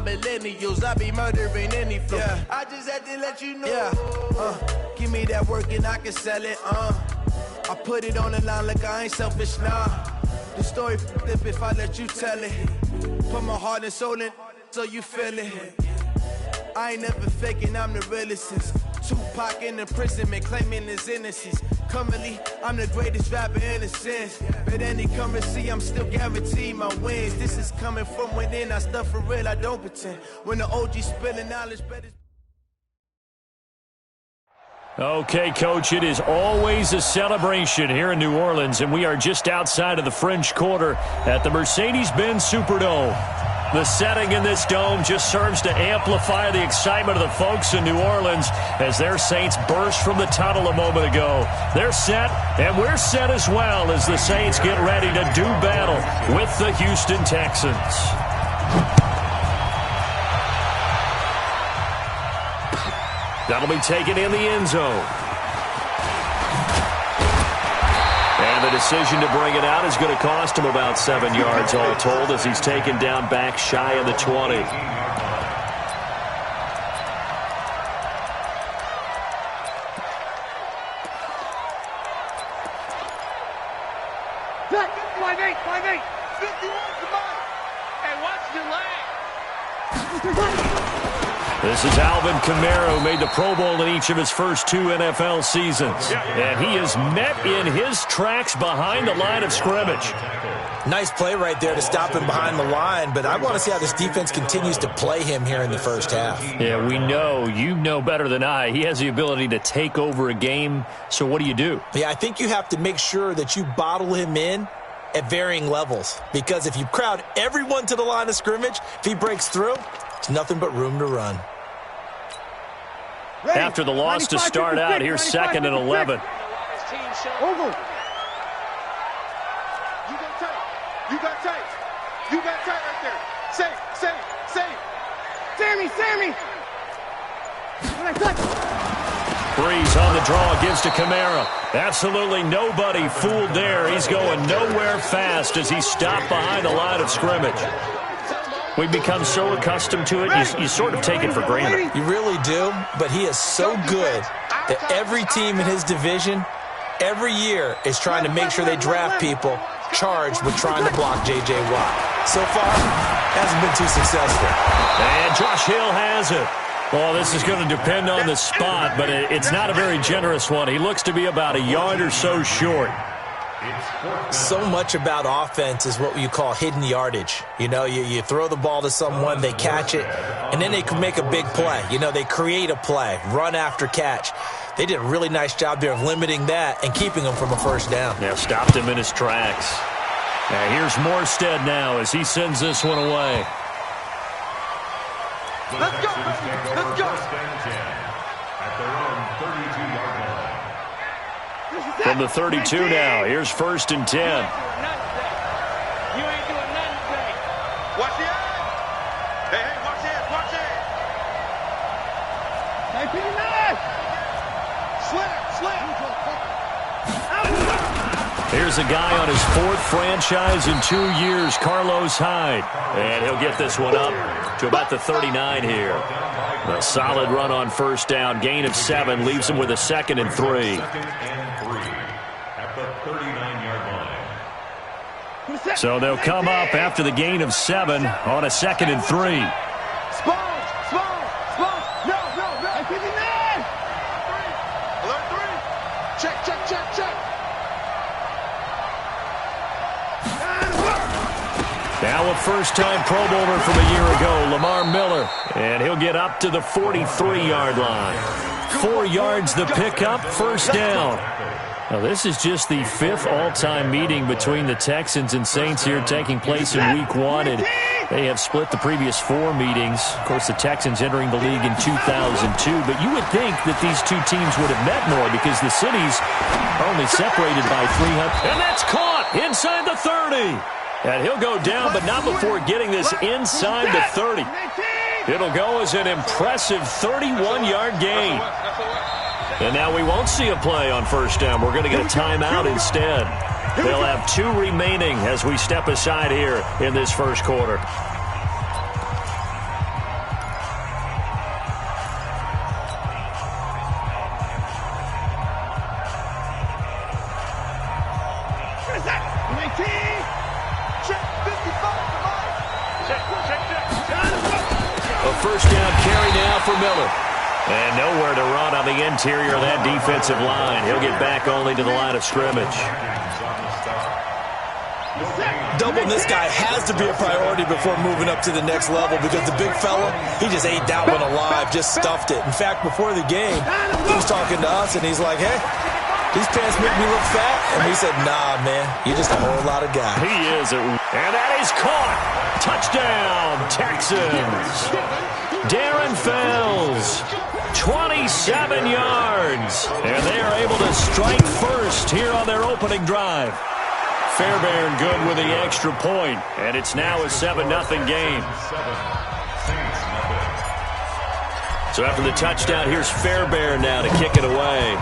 millennials. I be murdering any flow. Yeah. I just had to let you know. Yeah. Give me that work and I can sell it. I put it on the line like I ain't selfish, nah. The story flip if I let you tell it. Put my heart and soul in so you feel it. I ain't never faking, I'm the realest since Tupac in imprisonment, claiming his innocence. Currently, I'm the greatest rapper in a sense. But any currency, I'm still guaranteed my wins. This is coming from within, I stuff for real, I don't pretend. When the OG spilling knowledge, better. Okay, Coach, it is always a celebration here in New Orleans, and we are just outside of the French Quarter at the Mercedes-Benz Superdome. The setting in this dome just serves to amplify the excitement of the folks in New Orleans as their Saints burst from the tunnel a moment ago. They're set, and we're set as well as the Saints get ready to do battle with the Houston Texans. That'll be taken in the end zone. And the decision to bring it out is going to cost him about 7 yards all told as he's taken down back shy of the 20. Back, 5'8", 5'8", 51, come on. Hey, watch your leg. This is Alvin Kamara, who made the Pro Bowl in each of his first 2 NFL seasons. And he is met in his tracks behind the line of scrimmage. Nice play right there to stop him behind the line, but I want to see how this defense continues to play him here in the first half. Yeah, we know. You know better than I. He has the ability to take over a game, so what do? Yeah, I think you have to make sure that you bottle him in at varying levels, because if you crowd everyone to the line of scrimmage, if he breaks through, it's nothing but room to run. After the loss to start out, here's 2nd and 11. Over. You got tight. You got tight right there. Save. Sammy. Breeze on the draw, gives to Kamara. Absolutely nobody fooled there. He's going nowhere fast as he's stopped behind the line of scrimmage. We've become so accustomed to it, you sort of take it for granted. You really do, but he is so good that every team in his division, every year, is trying to make sure they draft people charged with trying to block J.J. Watt. So far, hasn't been too successful. And Josh Hill has it. Well, this is going to depend on the spot, but it's not a very generous one. He looks to be about a yard or so short. So much about offense is what you call hidden yardage. You know, you throw the ball to someone, they catch it, and then they can make a big play. You know, they create a play, run after catch. They did a really nice job there of limiting that and keeping him from a first down. Yeah, stopped him in his tracks. Now here's Morstead now as he sends this one away. Let's go. From the 32 now, here's 1st and 10. You ain't doing nothing today. Watch the eye. Hey, watch it. Slip. Here's a guy on his 4th franchise in 2 years, Carlos Hyde. And he'll get this one up to about the 39 here. A solid run on 1st down, gain of 7, leaves him with a 2nd and 3. So they'll come up after the gain of 7 on a 2nd and 3. Small. No. Alert 3. Check. Now a first-time Pro Bowler from a year ago, Lamar Miller. And he'll get up to the 43-yard line. 4 yards the pickup, 1st down. Now, this is just the 5th all-time meeting between the Texans and Saints here taking place in Week 1. And they have split the previous 4 meetings. Of course, the Texans entering the league in 2002. But you would think that these 2 teams would have met more because the cities are only separated by 300. And that's caught inside the 30. And he'll go down, but not before getting this inside the 30. It'll go as an impressive 31-yard gain. And now we won't see a play on 1st down. We're going to get a timeout instead. They'll have 2 remaining as we step aside here in this 1st quarter. first down carry now for Miller. And nowhere to run on the interior of that defensive line. He'll get back only to the line of scrimmage. Doubling this guy has to be a priority before moving up to the next level because the big fella, he just ate that one alive, just stuffed it. In fact, before the game, he was talking to us, and he's like, hey, these pants make me look fat. And we said, nah, man, you're just a whole lot of guy. He is. And that is caught. Touchdown, Texans. Darren Fells, 27 yards. And they are able to strike first here on their opening drive. Fairbairn good with the extra point, and it's now a 7-0 game. So after the touchdown, here's Fairbairn now to kick it away.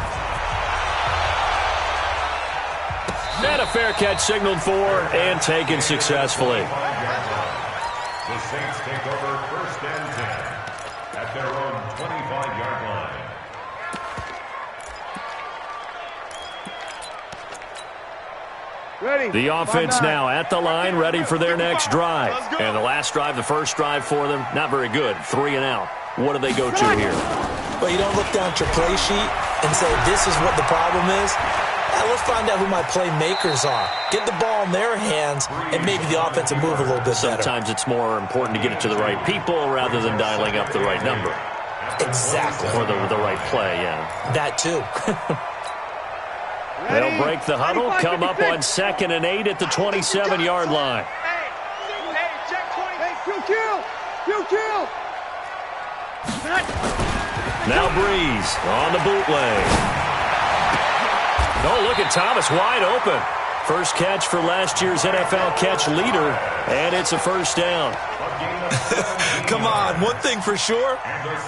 And a fair catch signaled for and taken successfully. The Saints take over 1st and 10 at their own 25-yard line. Ready. The offense now at the line, ready for their next drive. And the last drive, the first drive for them, not very good. 3 and out. What do they go to here? Well, you don't look down at your play sheet and say, this is what the problem is. Now, let's find out who my playmakers are. Get the ball in their hands, and maybe the offense will move a little bit better. Sometimes it's more important to get it to the right people rather than dialing up the right number. Exactly. Or the right play, yeah. That, too. They'll break the huddle, come up on 2nd and 8 at the 27-yard line. Hey, check 20. Hey, kill. Now Breeze on the bootleg. Oh, look at Thomas wide open. First catch for last year's NFL catch leader, and it's a first down. Come on, one thing for sure,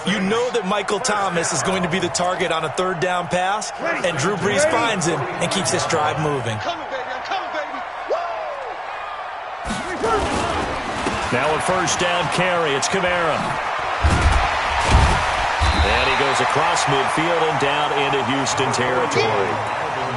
you know that Michael Thomas is going to be the target on a 3rd down pass, and Drew Brees finds him and keeps this drive moving. I'm coming, baby. Woo! Now a first down carry. It's Kamara. And he goes across midfield and down into Houston territory.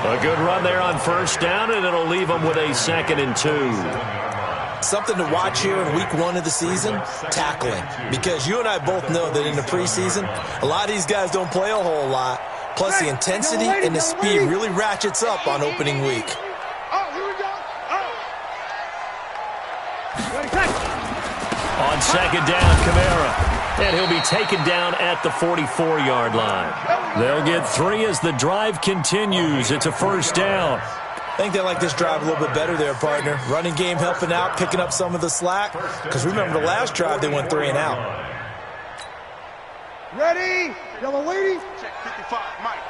A good run there on first down, and it'll leave them with a 2nd and 2. Something to watch here in week 1 of the season, tackling. Because you and I both know that in the preseason, a lot of these guys don't play a whole lot. Plus, the intensity and the speed really ratchets up on opening week. Oh, here we go. On 2nd down, Kamara. And he'll be taken down at the 44-yard line. They'll get 3 as the drive continues. It's a first down. I think they like this drive a little bit better there, partner. Running game helping out, picking up some of the slack. Because remember the last drive, they went 3 and out. Ready? Yellow lady. Check 55, Mike.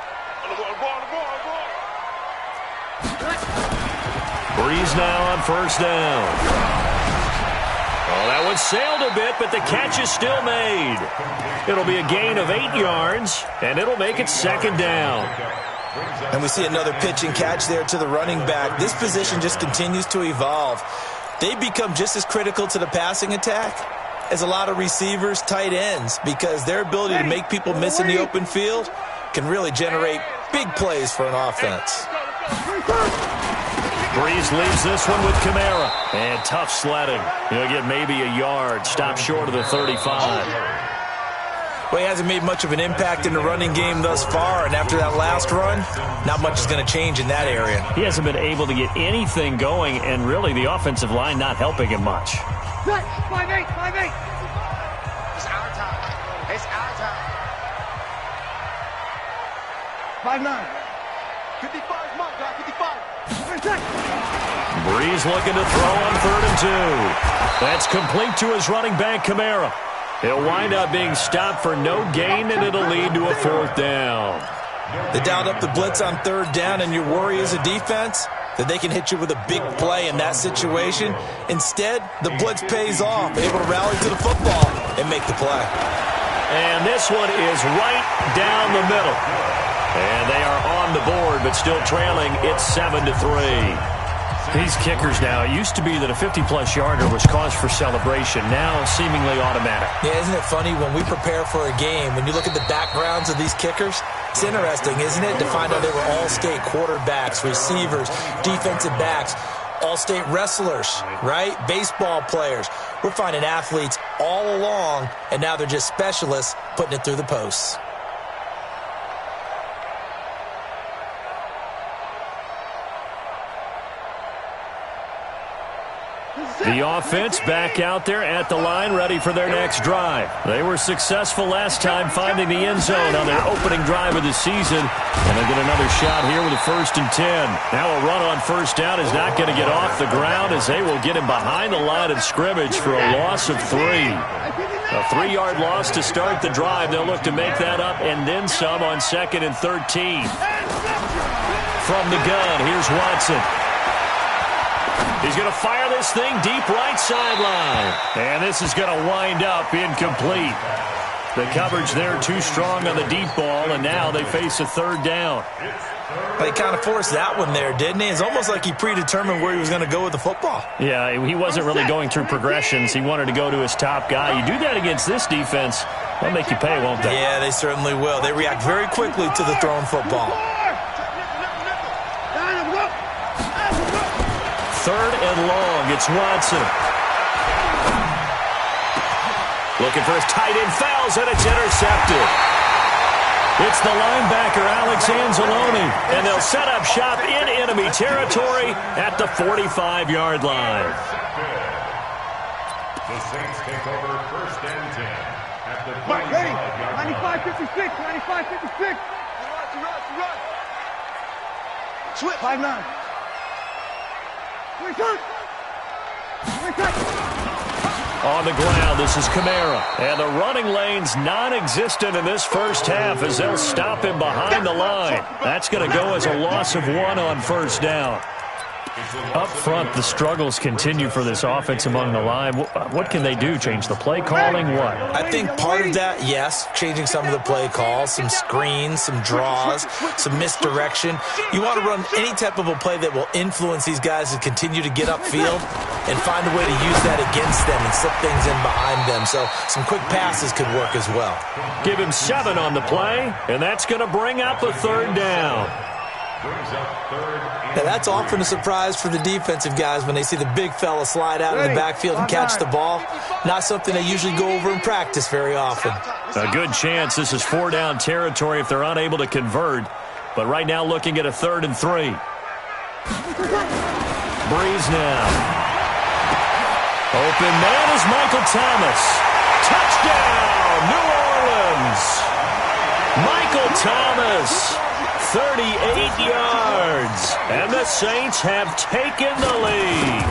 Breeze now on first down. Oh, that one sailed a bit, but the catch is still made. It'll be a gain of 8 yards, and it'll make it 2nd down. And we see another pitch and catch there to the running back. This position just continues to evolve. They become just as critical to the passing attack as a lot of receivers, tight ends, because their ability to make people miss in the open field can really generate big plays for an offense. Breeze leaves this one with Kamara. And tough sledding. He'll get maybe a yard. Stop short of the 35. Well, he hasn't made much of an impact in the running game thus far, and after that last run, not much is going to change in that area. He hasn't been able to get anything going, and really the offensive line not helping him much. 5-8. It's our time. 5-9. 55, Mike, 55. Breeze looking to throw on 3rd and 2. That's complete to his running back, Kamara. He'll wind up being stopped for no gain, and it'll lead to a 4th down. They dialed up the blitz on 3rd down, and your worry as a defense that they can hit you with a big play in that situation. Instead, the blitz pays off, able to rally to the football and make the play. And this one is right down the middle. And they are on the board, but still trailing. It's 7-3. These kickers now, it used to be that a 50-plus yarder was cause for celebration. Now, seemingly automatic. Yeah, isn't it funny when we prepare for a game, when you look at the backgrounds of these kickers, it's interesting, isn't it, to find out they were all-state quarterbacks, receivers, defensive backs, all-state wrestlers, right? Baseball players. We're finding athletes all along, and now they're just specialists putting it through the posts. The offense back out there at the line, ready for their next drive. They were successful last time finding the end zone on their opening drive of the season, and they get another shot here with a 1st and 10. Now a run on first down is not going to get off the ground as they will get him behind the line of scrimmage for a loss of 3. A 3-yard loss to start the drive. They'll look to make that up and then some on 2nd and 13. From the gun, here's Watson. He's going to fire this thing deep right sideline. And this is going to wind up incomplete. The coverage there too strong on the deep ball, and now they face a 3rd down. They kind of forced that one there, didn't he? It's almost like he predetermined where he was going to go with the football. Yeah, he wasn't really going through progressions. He wanted to go to his top guy. You do that against this defense, they'll make you pay, won't they? Yeah, they certainly will. They react very quickly to the thrown football. 3rd and long. It's Watson. Looking for his tight end, fouls, and it's intercepted. It's the linebacker, Alex Anzalone, and they'll set up shop in enemy territory at the 45-yard line. The Saints take over 1st and 10 at the 95-56, 45-yard line. 95-56. Run. Switch. 5-9. On the ground, this is Kamara. And the running lane's non-existent in this first half as they'll stop him behind the line. That's going to go as a loss of 1 on first down. Up front, the struggles continue for this offense among the line. What can they do? Change the play calling? What? I think part of that, yes, changing some of the play calls, some screens, some draws, some misdirection. You want to run any type of a play that will influence these guys to continue to get upfield and find a way to use that against them and slip things in behind them. So some quick passes could work as well. Give him 7 on the play, and that's going to bring up a 3rd down. Now, that's often a surprise for the defensive guys when they see the big fella slide out of the backfield and catch the ball. Not something they usually go over in practice very often. A good chance this is 4-down territory if they're unable to convert. But right now looking at a 3rd and 3. Breeze now. Open man is Michael Thomas. Touchdown, New Orleans. Michael Thomas. 38 yards, and the Saints have taken the lead.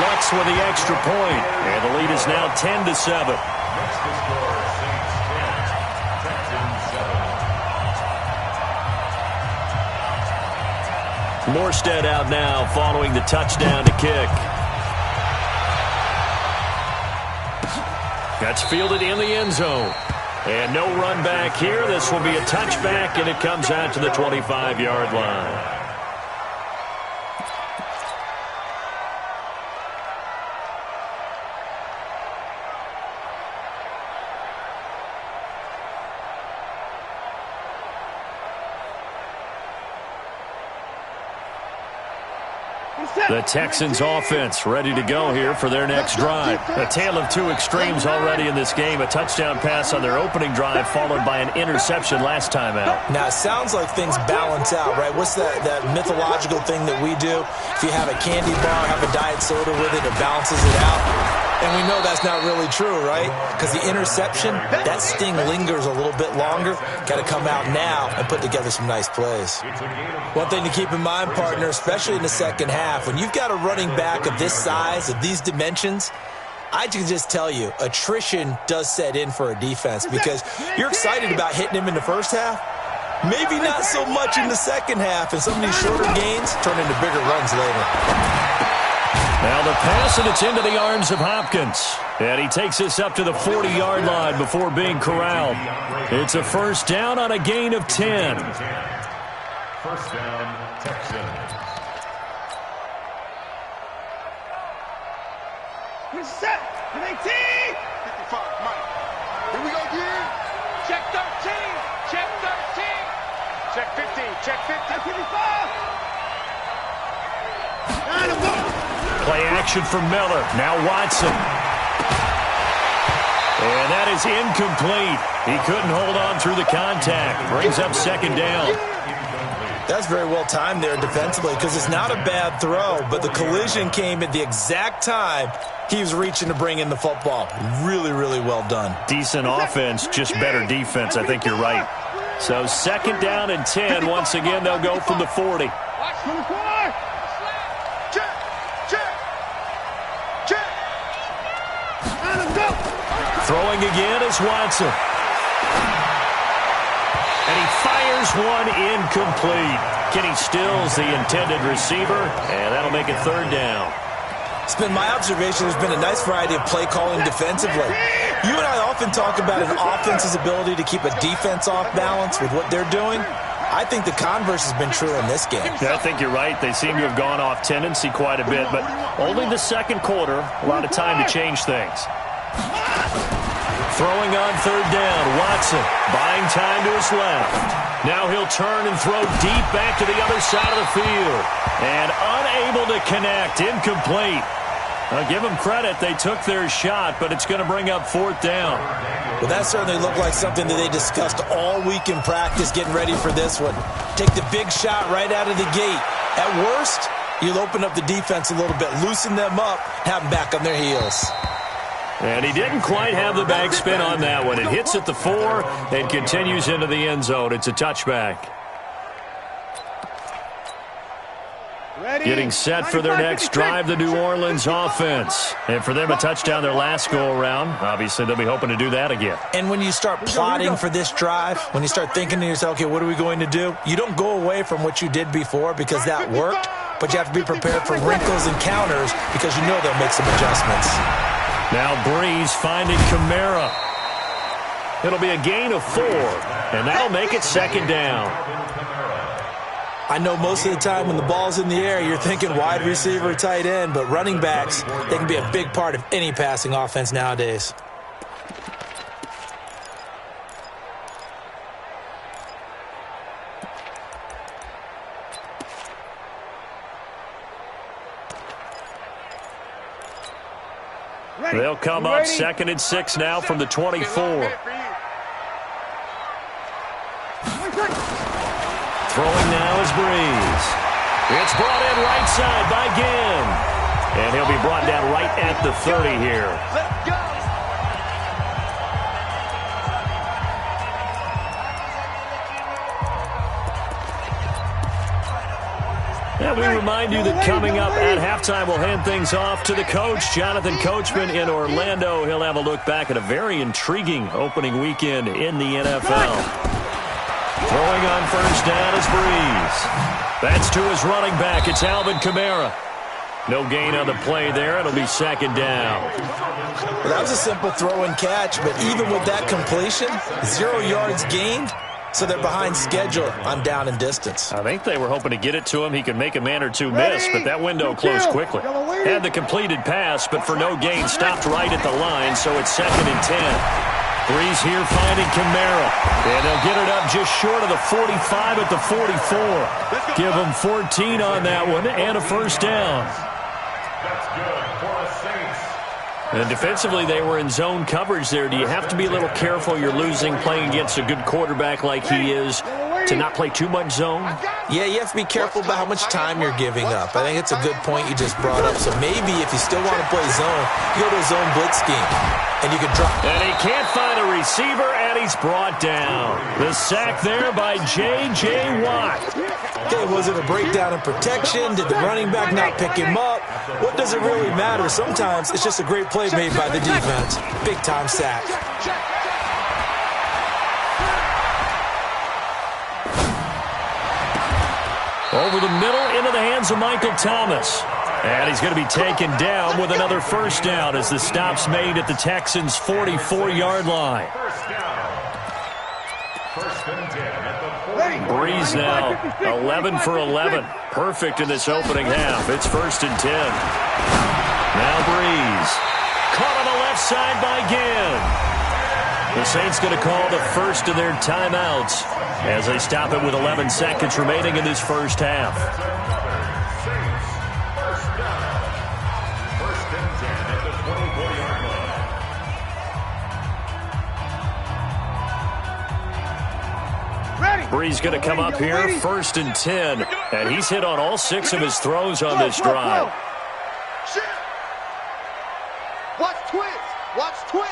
Lux with the extra point, and the lead is now 10-7. Morstead out now following the touchdown to kick. That's fielded in the end zone. And no run back here. This will be a touchback, and it comes out to the 25-yard line. The Texans offense ready to go here for their next drive. A tale of 2 extremes already in this game. A touchdown pass on their opening drive followed by an interception last time out. Now, it sounds like things balance out, right? What's that mythological thing that we do? If you have a candy bar, have a diet soda with it, it balances it out. And we know that's not really true, right? Because the interception, that sting lingers a little bit longer. Got to come out now and put together some nice plays. One thing to keep in mind, partner, especially in the second half, when you've got a running back of this size, of these dimensions, I can just tell you, attrition does set in for a defense because you're excited about hitting him in the first half. Maybe not so much in the second half, and some of these shorter gains turn into bigger runs later. Now the pass, and it's into the arms of Hopkins. And he takes this up to the 40-yard line before being corralled. It's a first down on a gain of 10. First down, Texans. Here's set. 18. 55, Mike. Here we go again. Check 13. Check 13. Check 15. Check 50. 55. 9 to 1. Play action for Miller. Now Watson. And that is incomplete. He couldn't hold on through the contact. Brings up second down. That's very well timed there defensively because it's not a bad throw, but the collision came at the exact time he was reaching to bring in the football. Really, really well done. Decent offense, just better defense. I think you're right. So second down and 10. Once again, they'll go from the 40. Throwing again is Watson. And he fires one incomplete. Kenny Stills, the intended receiver, and that'll make it third down. It's been my observation there's been a nice variety of play calling defensively. You and I often talk about an offense's ability to keep a defense off balance with what they're doing. I think the converse has been true in this game. Yeah, I think you're right. They seem to have gone off tendency quite a bit, but only the second quarter, a lot of time to change things. Throwing on third down, Watson buying time to his left. Now he'll turn and throw deep back to the other side of the field. And unable to connect, incomplete. I'll give them credit. They took their shot, but it's going to bring up fourth down. Well, that certainly looked like something that they discussed all week in practice, getting ready for this one. Take the big shot right out of the gate. At worst, you'll open up the defense a little bit, loosen them up, have them back on their heels. And he didn't quite have the backspin on that one. It hits at the 4 and continues into the end zone. It's a touchback. Getting set for their next drive, the New Orleans offense. And for them, a touchdown their last go-around. Obviously, they'll be hoping to do that again. And when you start plotting for this drive, when you start thinking to yourself, okay, what are we going to do? You don't go away from what you did before because that worked, but you have to be prepared for wrinkles and counters because you know they'll make some adjustments. Now Breeze finding Kamara. It'll be a gain of 4, and that'll make it second down. I know most of the time when the ball's in the air, you're thinking wide receiver, tight end, but running backs, they can be a big part of any passing offense nowadays. They'll come up second and 6 now from the 24. Throwing now is Breeze. It's brought in right side by Ginn. And he'll be brought down right at the 30 here. Let's go. And we remind you that coming up at halftime, we'll hand things off to the coach, Jonathan Coachman in Orlando. He'll have a look back at a very intriguing opening weekend in the NFL. Throwing on first down is Breeze. That's to his running back. It's Alvin Kamara. No gain on the play there. It'll be second down. Well, that was a simple throw and catch, but even with that completion, 0 yards gained. So they're behind schedule on down and distance. I think they were hoping to get it to him. He could make a man or two miss, but that window closed quickly. Had the completed pass, but for no gain, stopped right at the line, so it's second and 10. Breeze here finding Kamara. And they'll get it up just short of the 45 at the 44. Give them 14 on that one and a first down. That's good for the Saints. And defensively, they were in zone coverage there. Do you have to be a little careful? You're losing playing against a good quarterback like he is to not play too much zone? Yeah, you have to be careful about how much time you're giving up. I think it's a good point you just brought up. So maybe if you still want to play zone, you go to a zone blitz scheme, and you can drop. And he can't find a receiver, and he's brought down. The sack there by J.J. Watt. Okay, was it a breakdown in protection? Did the running back not pick him up? What does it really matter? Sometimes it's just a great play made by the defense. Big-time sack. Over the middle into the hands of Michael Thomas. And he's going to be taken down with another first down as the stop's made at the Texans' 44-yard line. First and 10 at the 40. Breeze now 11 for 11. Perfect in this opening half. It's first and 10. Now Breeze. Caught on the left side by Ginn. The Saints going to call the first of their timeouts as they stop it with 11 seconds remaining in this first half. Bree's going to come up here, 1st and 10. And he's hit on all 6 of his throws on this drive. Watch twins. Watch twins.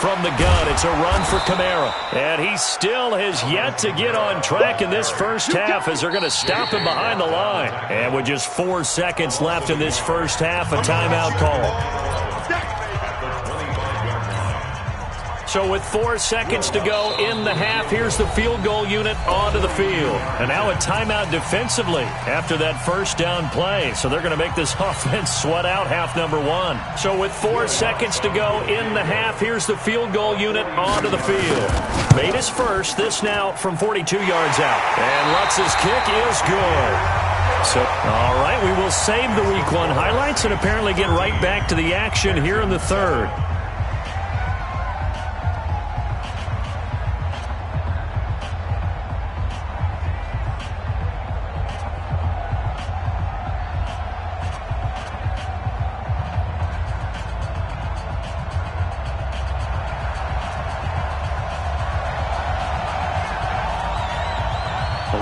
From the gun, it's a run for Kamara. And he still has yet to get on track in this first half as they're going to stop him behind the line. And with just 4 seconds left in this first half, a timeout call. So with 4 seconds to go in the half, here's the field goal unit onto the field. And now a timeout defensively after that first down play. So they're going to make this offense sweat out half number 1. So with 4 seconds to go in the half, here's the field goal unit onto the field. Made his first, this now from 42 yards out. And Lutz's kick is good. So, all right, we will save the Week 1 highlights and apparently get right back to the action here in the third.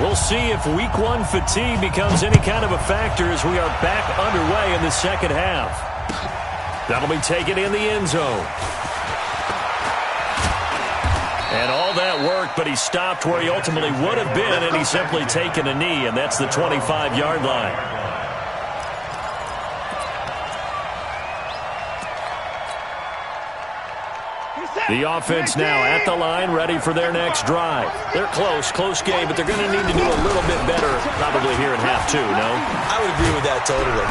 We'll see if Week 1 fatigue becomes any kind of a factor as we are back underway in the second half. That'll be taken in the end zone. And all that work, but he stopped where he ultimately would have been, and he's simply taken a knee, and that's the 25-yard line. The offense now at the line, ready for their next drive. They're close game, but they're going to need to do a little bit better probably here in half 2, no? I would agree with that totally.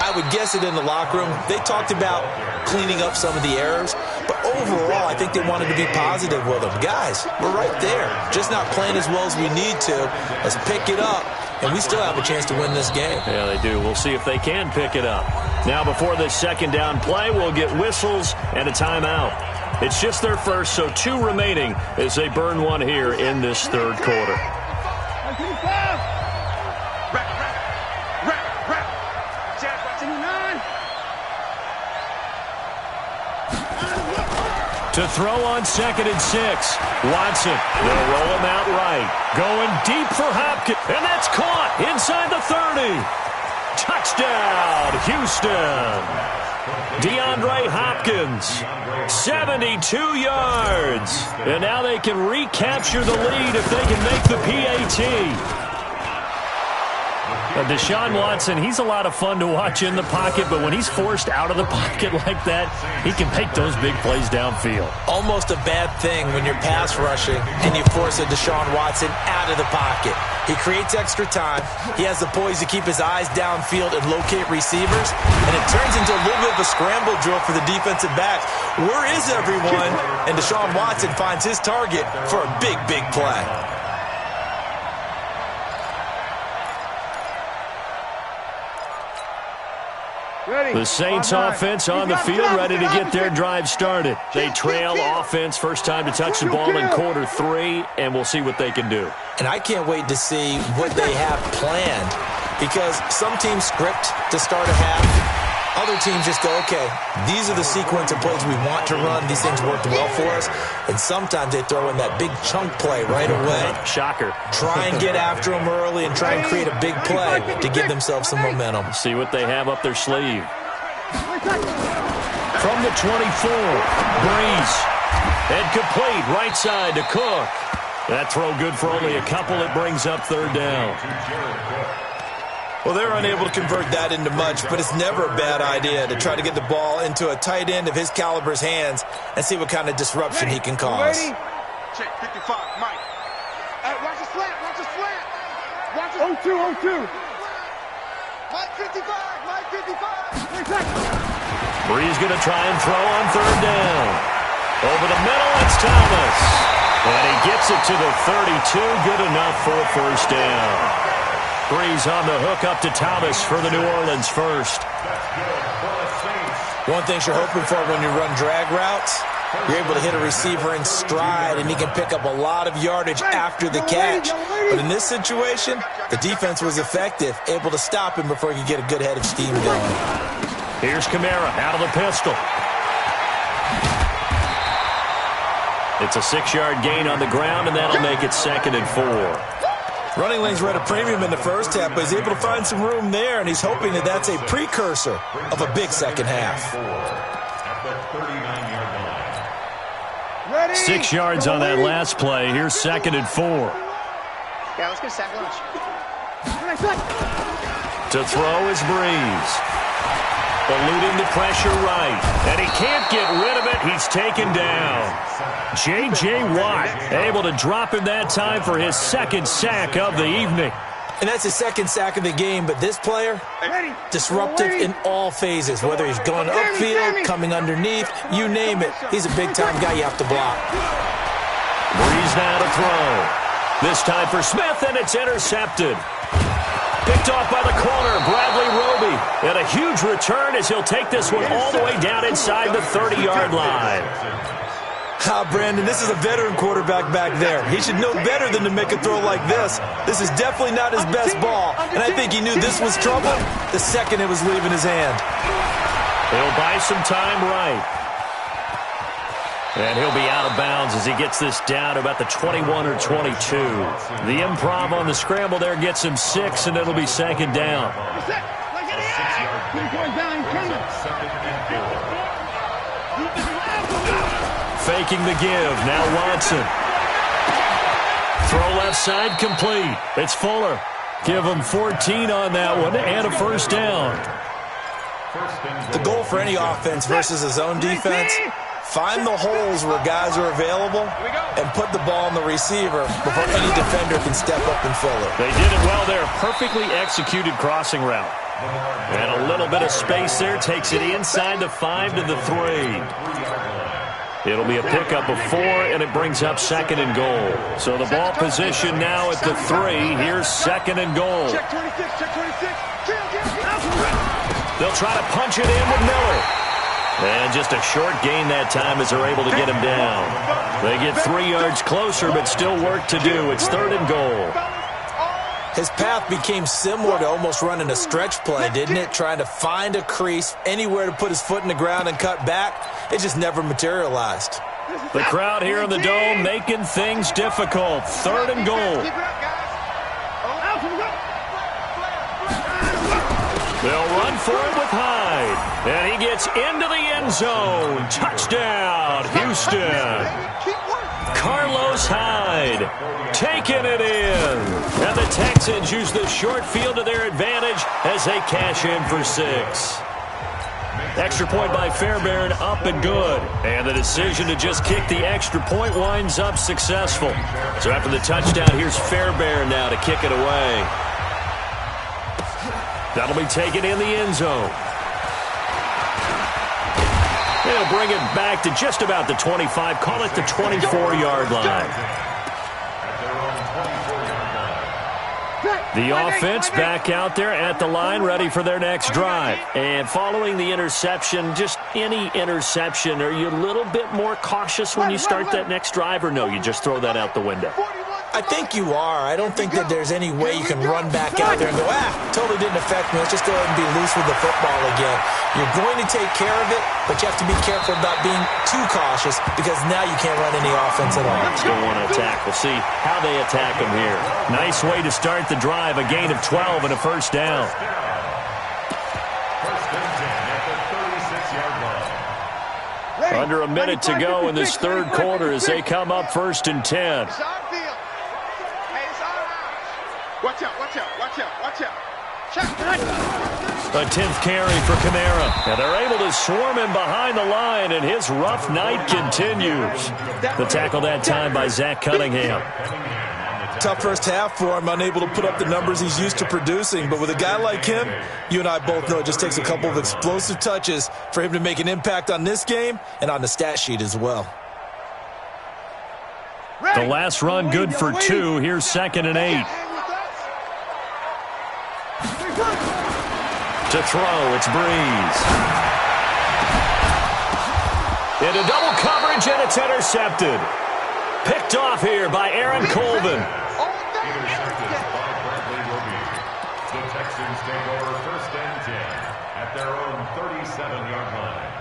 I would guess it in the locker room. They talked about cleaning up some of the errors, but overall, I think they wanted to be positive with them. Guys, we're right there. Just not playing as well as we need to. Let's pick it up, and we still have a chance to win this game. Yeah, they do. We'll see if they can pick it up. Now, before this second down play, we'll get whistles and a timeout. It's just their first, so 2 remaining as they burn one here in this third quarter. To throw on 2nd and 6. Watson, they'll roll him out right. Going deep for Hopkins, and that's caught inside the 30. Touchdown, Houston. DeAndre Hopkins, 72 yards. And now they can recapture the lead if they can make the PAT. Deshaun Watson, he's a lot of fun to watch in the pocket, but when he's forced out of the pocket like that, he can make those big plays downfield. Almost a bad thing when you're pass rushing and you force a Deshaun Watson out of the pocket. He creates extra time. He has the poise to keep his eyes downfield and locate receivers, and it turns into a little bit of a scramble drill for the defensive backs. Where is everyone? And Deshaun Watson finds his target for a big play. The Saints offense on the field, ready to get their drive started. They trail offense, first time to touch the ball in quarter 3, and we'll see what they can do. And I can't wait to see what they have planned, because some teams script to start a half. Other teams just go, okay, these are the sequence of plays we want to run. These things worked well for us. And sometimes they throw in that big chunk play right away. Shocker. Try and get after them early and try and create a big play to give themselves some momentum. See what they have up their sleeve. From the 24, Breeze. And complete, right side to Cook. That throw good for only a couple. It brings up third down. Well, they're unable to convert that into much, but it's never a bad idea to try to get the ball into a tight end of his caliber's hands and see what kind of disruption he can cause. Ready? Check 55, Mike. Watch the slant, watch the slant. Watch it. 0-2. Mike 55, Mike 55. Bree's going to try and throw on third down. Over the middle, it's Thomas. And he gets it to the 32, good enough for a first down. Breeze on the hook up to Thomas for the New Orleans first. One thing you're hoping for when you run drag routes, you're able to hit a receiver in stride, and he can pick up a lot of yardage after the catch. But in this situation, the defense was effective, able to stop him before he could get a good head of steam going. Here's Kamara out of the pistol. It's a 6-yard gain on the ground, and that'll make it 2nd and 4. Running lanes were at a premium in the first half, but he's able to find some room there, and he's hoping that that's a precursor of a big second half. At the 39-yard line. Ready? 6 yards on that last play. Here's 2nd and 4. Yeah, let's get a sack lunch. To throw is Breeze. Eluding the pressure right. And he can't get rid of it. He's taken down. J.J. Watt able to drop him that time for his 2nd sack of the evening. And that's his 2nd sack of the game, but this player, disruptive in all phases, whether he's going upfield, coming underneath, you name it. He's a big-time guy you have to block. Breeze now to throw. This time for Smith, and it's intercepted. Picked off by the corner, Bradley Roby. And a huge return as he'll take this one all the way down inside the 30-yard line. Brandon, this is a veteran quarterback back there. He should know better than to make a throw like this. This is definitely not his best ball, and I think he knew this was trouble the second it was leaving his hand. He'll buy some time right. And he'll be out of bounds as he gets this down to about the 21 or 22. The improv on the scramble there gets him 6, and it'll be 2nd down. Faking the give. Now Watson. Throw left side complete. It's Fuller. Give him 14 on that one and a 1st down. The goal for any offense versus his own defense, find the holes where guys are available and put the ball on the receiver before any defender can step up and fill it. They did it well there. Perfectly executed crossing route. And a little bit of space there. Takes it inside the 5 to the 3. It'll be a pickup of 4, and it brings up 2nd and goal. So the ball position now at the 3. Here's 2nd and goal. They'll try to punch it in with Miller. And just a short gain that time as they're able to get him down. They get 3 yards closer, but still work to do. It's 3rd and goal. His path became similar to almost running a stretch play, didn't it? Trying to find a crease, anywhere to put his foot in the ground and cut back. It just never materialized. The crowd here in the Dome making things difficult. 3rd and goal. They'll run for it with Hyde. And he gets into the end zone. Touchdown, Houston. Carlos Hyde taking it in. And the Texans use the short field to their advantage as they cash in for 6. Extra point by Fairbairn, up and good. And the decision to just kick the extra point winds up successful. So after the touchdown, here's Fairbairn now to kick it away. That'll be taken in the end zone. They'll bring it back to just about the 25. Call it the 24-yard line. The offense back out there at the line, ready for their next drive. And following the interception, just any interception, are you a little bit more cautious when you start that next drive, or no, you just throw that out the window? I think you are. I don't think that there's any way you can run back out there and go, totally didn't affect me. Let's just go ahead and be loose with the football again. You're going to take care of it, but you have to be careful about being too cautious because now you can't run any offense at all. Still want to attack. We'll see how they attack them here. Nice way to start the drive. A gain of 12 and a 1st down. Under a minute to go in this 3rd quarter as they come up 1st and 10. Watch out, watch out, watch out, watch out. A 10th carry for Kamara. And they're able to swarm him behind the line, and his rough night continues. The tackle that time by Zach Cunningham. Tough first half for him, unable to put up the numbers he's used to producing. But with a guy like him, you and I both know it just takes a couple of explosive touches for him to make an impact on this game and on the stat sheet as well. The last run good for 2. Here's 2nd and 8. To throw, it's Breeze. Into double coverage, and it's intercepted. Picked off here by Aaron Colvin. Intercepted by Bradley Roby. The Texans take over 1st and 10 at their own 37-yard line.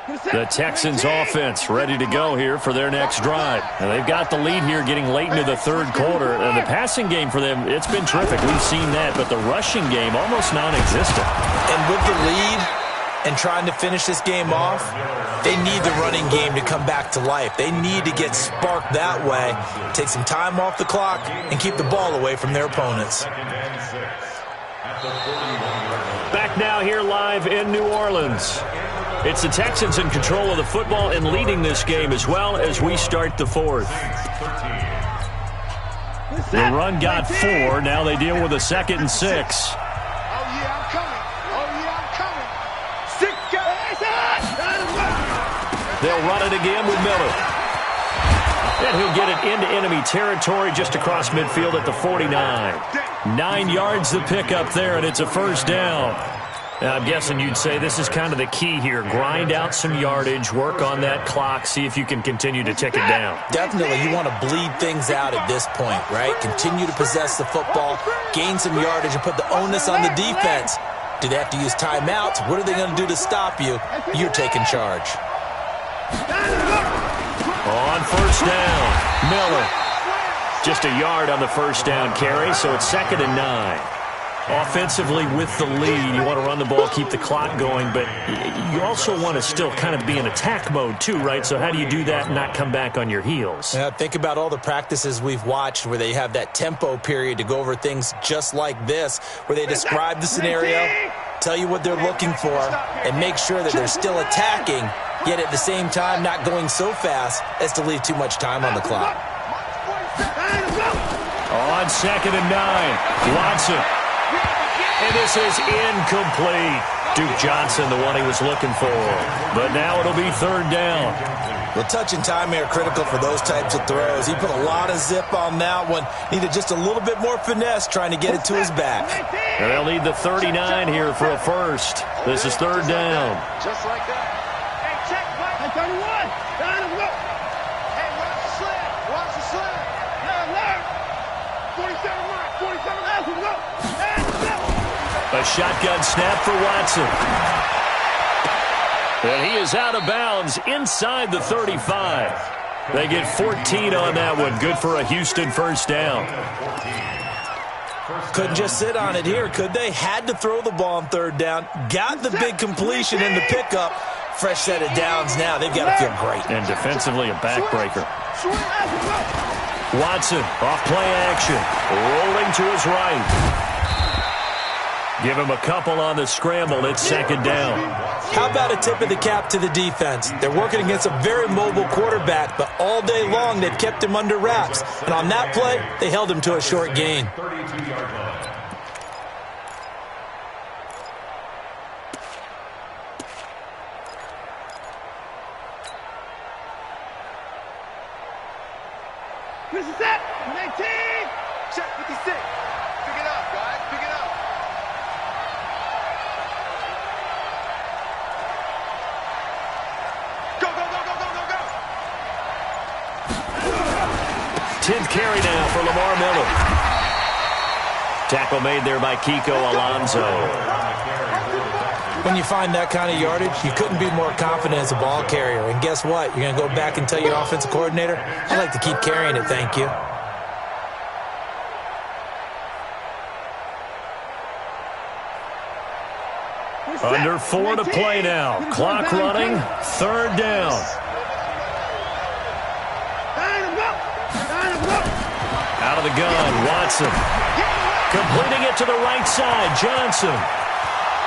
The Texans offense ready to go here for their next drive. And they've got the lead here getting late into the third quarter. And the passing game for them, it's been terrific. We've seen that. But the rushing game, almost non-existent. And with the lead and trying to finish this game off, they need the running game to come back to life. They need to get sparked that way, take some time off the clock, and keep the ball away from their opponents. Back now here live in New Orleans. It's the Texans in control of the football and leading this game as well as we start the fourth. The run got 4. Now they deal with a 2nd and 6. Oh, yeah, I'm coming. Oh, yeah, I'm coming. 6 guys. They'll run it again with Miller. And he'll get it into enemy territory just across midfield at the 49. 9 yards the pickup there, and it's a first down. Now, I'm guessing you'd say this is kind of the key here. Grind out some yardage, work on that clock, see if you can continue to tick it down. Definitely, you want to bleed things out at this point, right? Continue to possess the football, gain some yardage, and put the onus on the defense. Do they have to use timeouts? What are they going to do to stop you? You're taking charge. On first down, Miller. Just a yard on the first down carry, so it's 2nd and 9. Offensively with the lead, you want to run the ball, keep the clock going, but you also want to still kind of be in attack mode too, right? So how do you do that and not come back on your heels? Yeah, think about all the practices we've watched where they have that tempo period to go over things just like this, where they describe the scenario, tell you what they're looking for, and make sure that they're still attacking, yet at the same time not going so fast as to leave too much time on the clock. On 2nd and 9, Watson. And this is incomplete. Duke Johnson, the one he was looking for. But now it'll be 3rd down. Well, touch and time are critical for those types of throws. He put a lot of zip on that one. Needed just a little bit more finesse trying to get it to his back. And they'll need the 39 here for a first. This is 3rd down. Just like that. Hey, check, Mike. 31. Down and go. Hey, watch the sled. Watch the sled. Alert. 47 Mike. 47 left. Let's go. A shotgun snap for Watson. And he is out of bounds inside the 35. They get 14 on that one. Good for a Houston first down. Couldn't just sit on it here, could they? Had to throw the ball on 3rd down. Got the big completion in the pickup. Fresh set of downs now. They've got to feel great. And defensively, a backbreaker. Watson, off play action. Rolling to his right. Give him a couple on the scramble. It's 2nd down. How about a tip of the cap to the defense? They're working against a very mobile quarterback, but all day long they've kept him under wraps. And on that play, they held him to a short gain. 32-yard line. This is it. 19. Check 56. Pick it up, guys. Pick it up. Go, go, go, go, go, go, go. 10th carry now for Lamar Miller. Tackle made there by Kiko Alonso. When you find that kind of yardage, you couldn't be more confident as a ball carrier. And guess what? You're going to go back and tell your offensive coordinator, I'd like to keep carrying it, thank you. Under 4 to play now. Clock running. 3rd down. Out of the gun, Watson. Completing it to the right side, Johnson.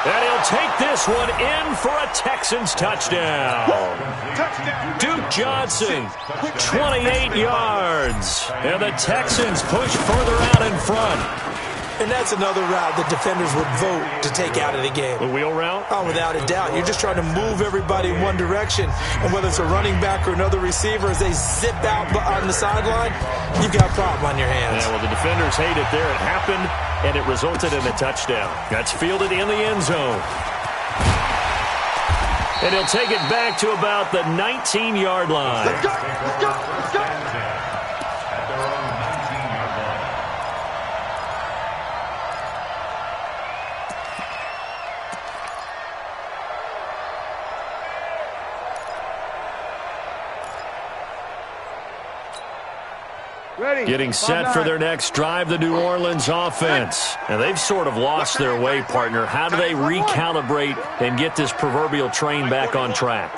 And he'll take this one in for a Texans touchdown. Duke Johnson, 28 yards. And the Texans push further out in front. And that's another route that defenders would vote to take out of the game. The wheel route? Oh, without a doubt. You're just trying to move everybody in one direction. And whether it's a running back or another receiver, as they zip out on the sideline, you've got a problem on your hands. Yeah, well, the defenders hate it there. It happened, and it resulted in a touchdown. That's fielded in the end zone. And he'll take it back to about the 19-yard line. Let's go, let's go, let's go. At their own 19-yard line. Getting set for their next drive, the New Orleans offense. And they've sort of lost their way, partner. How do they recalibrate and get this proverbial train back on track?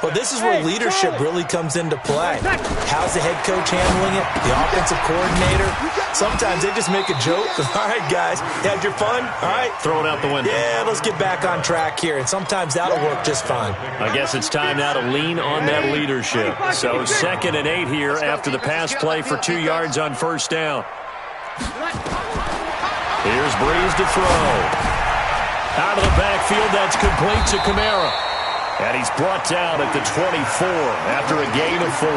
Well, this is where leadership really comes into play. How's the head coach handling it? The offensive coordinator? Sometimes they just make a joke. All right, guys, you had your fun? All right. Throw it out the window. Yeah, let's get back on track here. And sometimes that'll work just fine. I guess it's time now to lean on that leadership. So 2nd and 8 here after the pass play for 2 yards on first down. Here's Breeze to throw. Out of the backfield, that's complete to Kamara. And he's brought down at the 24 after a gain of 4.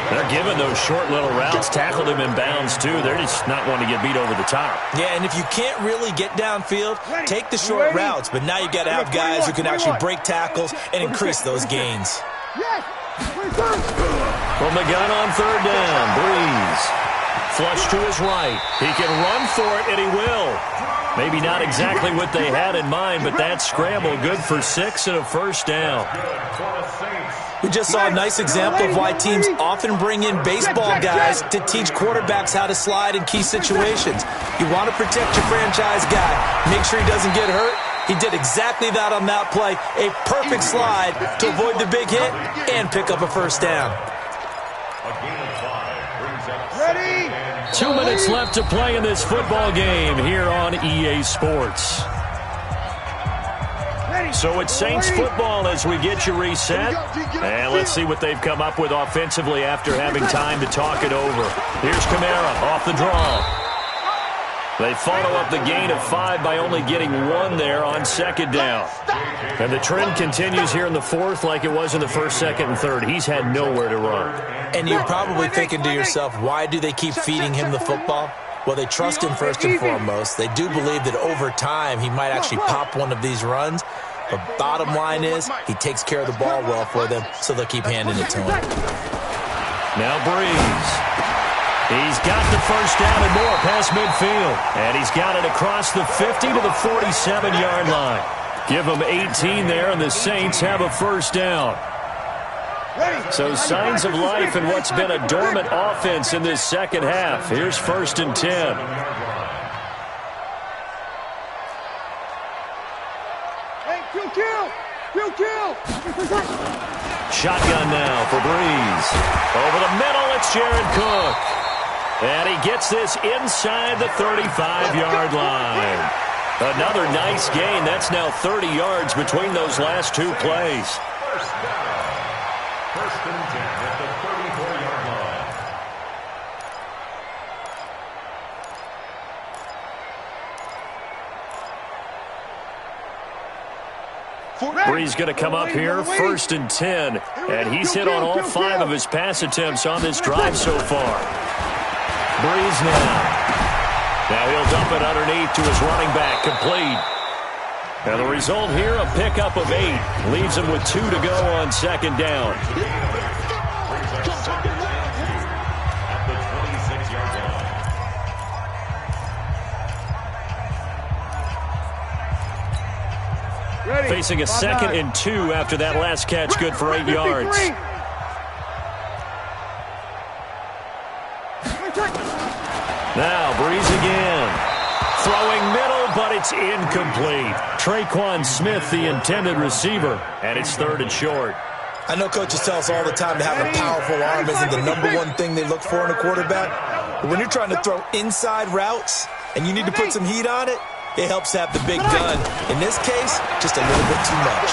They're giving those short little routes, tackled him in bounds, too. They're just not wanting to get beat over the top. Yeah, and if you can't really get downfield, take the short routes. But now you've got to have guys who can actually break tackles and increase those gains. From the gun on 3rd down, Breeze. Flush to his right. He can run for it, and he will. Maybe not exactly what they had in mind, but that scramble good for 6 and a first down. We just saw a nice example of why teams often bring in baseball guys to teach quarterbacks how to slide in key situations. You want to protect your franchise guy. Make sure he doesn't get hurt. He did exactly that on that play. A perfect slide to avoid the big hit and pick up a first down. 2 minutes left to play in this football game here on EA Sports. So it's Saints football as we get you reset. And let's see what they've come up with offensively after having time to talk it over. Here's Kamara off the draw. They follow up the gain of 5 by only getting 1 there on 2nd down. And the trend continues here in the 4th like it was in the 1st, 2nd, and 3rd. He's had nowhere to run. And you're probably thinking to yourself, why do they keep feeding him the football? Well, they trust him first and foremost. They do believe that over time he might actually pop one of these runs. But bottom line is he takes care of the ball well for them, so they'll keep handing it to him. Now Breeze. He's got the first down and more past midfield. And he's got it across the 50 to the 47-yard line. Give them 18 there, and the Saints have a first down. So signs of life in what's been a dormant offense in this second half. Here's 1st and 10. Shotgun now for Breeze. Over the middle, it's Jared Cook. And he gets this inside the 35-yard line. Another nice gain. That's now 30 yards between those last 2 plays. First down. 1st and 10 at the 34-yard line. Breeze going to come up here, 1st and 10. And he's hit on all 5 of his pass attempts on this drive so far. Breeze now. Now he'll dump it underneath to his running back, complete. And the result here, a pickup of 8. Leaves him with 2 to go on 2nd down. At the 26-yard line. Facing a 2nd and 2 after that last catch, good for 8 yards. Now Breeze again. Throwing middle, but it's incomplete. Traquan Smith, the intended receiver, and it's 3rd and short. I know coaches tell us all the time to have a powerful arm isn't the #1 thing they look for in a quarterback. But when you're trying to throw inside routes and you need to put some heat on it, it helps have the big gun. In this case, just a little bit too much.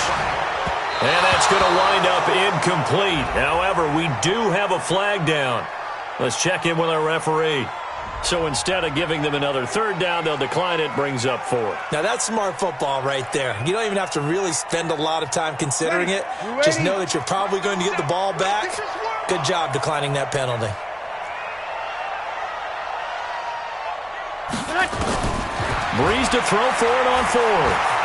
And that's going to wind up incomplete. However, we do have a flag down. Let's check in with our referee. So instead of giving them another 3rd down, they'll decline it, brings up 4th. Now that's smart football right there. You don't even have to really spend a lot of time considering it. Just know that you're probably going to get the ball back. Good job declining that penalty. Breeze to throw for it on 4th.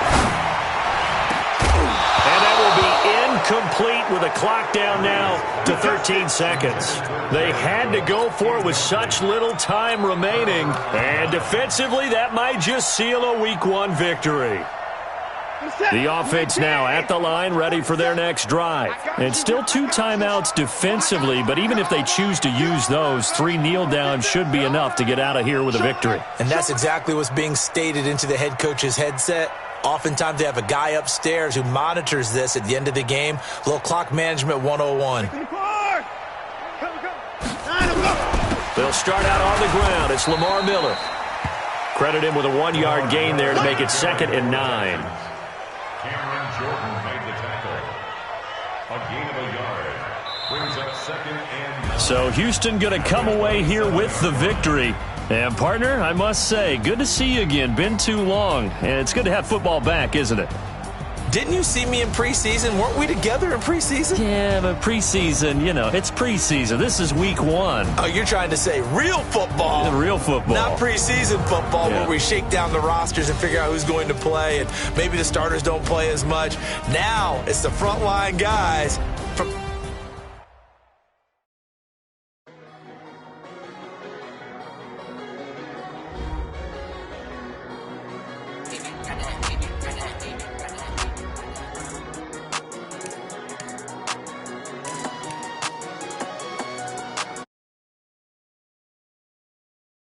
And that will be incomplete with a clock down now to 13 seconds. They had to go for it with such little time remaining. And defensively, that might just seal a Week 1 victory. The offense now at the line, ready for their next drive. And still 2 timeouts defensively, but even if they choose to use those, 3 kneel downs should be enough to get out of here with a victory. And that's exactly what's being stated into the head coach's headset. Oftentimes they have a guy upstairs who monitors this at the end of the game. Little clock management 101. They'll start out on the ground. It's Lamar Miller. Credit him with a 1-yard gain there to make it 2nd and 9. Cameron Jordan made the tackle. A gain of a yard. Brings up 2nd and 9. So Houston going to come away here with the victory. And, partner, I must say, good to see you again. Been too long. And it's good to have football back, isn't it? Didn't you see me in preseason? Weren't we together in preseason? Yeah, but preseason, it's preseason. This is week 1. Oh, you're trying to say real football. Real football. Not preseason football where we shake down the rosters and figure out who's going to play, and maybe the starters don't play as much. Now it's the frontline guys from